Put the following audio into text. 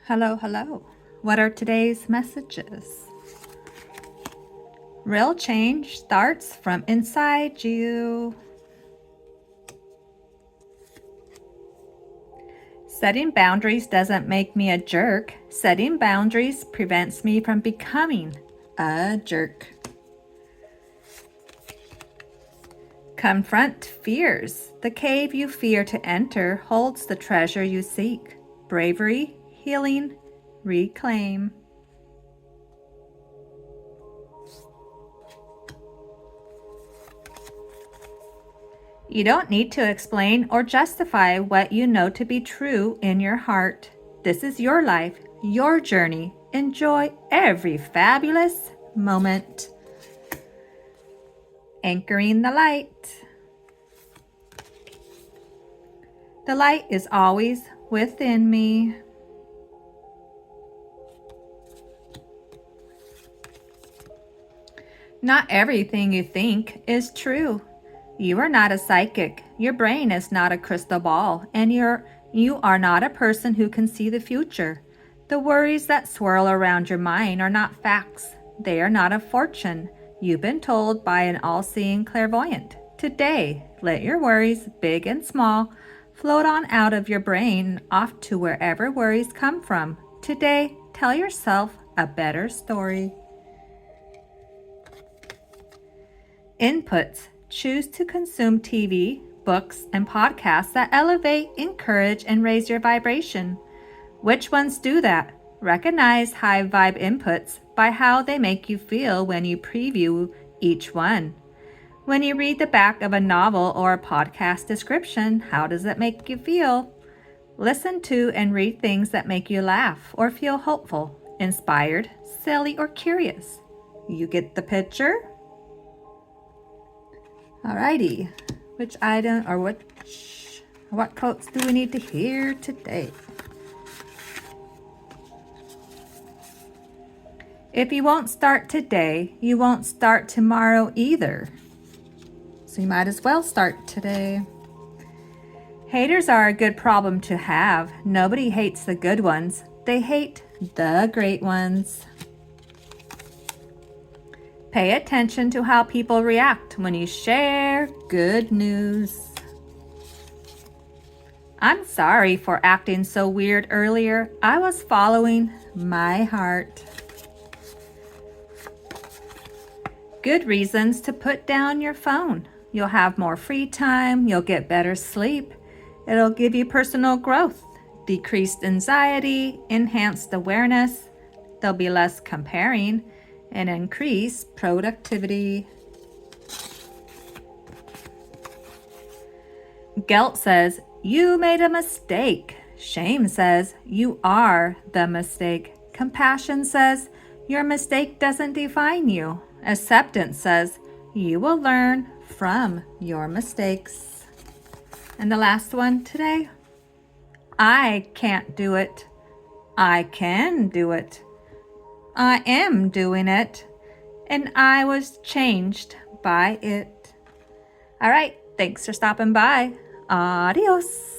Hello, hello. What are today's messages? Real change starts from inside you. Setting boundaries doesn't make me a jerk. Setting boundaries prevents me from becoming a jerk. Confront fears. The cave you fear to enter holds the treasure you seek. Bravery, healing, reclaim. You don't need to explain or justify what you know to be true in your heart. This is your life, your journey. Enjoy every fabulous moment. Anchoring the light. The light is always within me. Not everything you think is true. You are not a psychic. Your brain is not a crystal ball, and you are not a person who can see the future. The worries that swirl around your mind are not facts. They are not a fortune you've been told by an all-seeing clairvoyant. Today, let your worries, big and small, float on out of your brain off to wherever worries come from. Today, tell yourself a better story. Inputs. Choose to consume TV, books, and podcasts that elevate, encourage, and raise your vibration. Which ones do that? Recognize high vibe inputs by how they make you feel when you preview each one. When you read the back of a novel or a podcast description, how does it make you feel? Listen to and read things that make you laugh or feel hopeful, inspired, silly, or curious. You get the picture? Alrighty, which item or what quotes do we need to hear today? If you won't start today, you won't start tomorrow either. So you might as well start today. Haters are a good problem to have. Nobody hates the good ones. They hate the great ones. Pay attention to how people react when you share good news. I'm sorry for acting so weird earlier. I was following my heart. Good reasons to put down your phone. You'll have more free time. You'll get better sleep. It'll give you personal growth, decreased anxiety, enhanced awareness. There'll be less comparing and increase productivity. Guilt says, you made a mistake. Shame says, you are the mistake. Compassion says, your mistake doesn't define you. Acceptance says, you will learn from your mistakes. And the last one today, I can't do it. I can do it. I am doing it, and I was changed by it. All right, thanks for stopping by. Adios.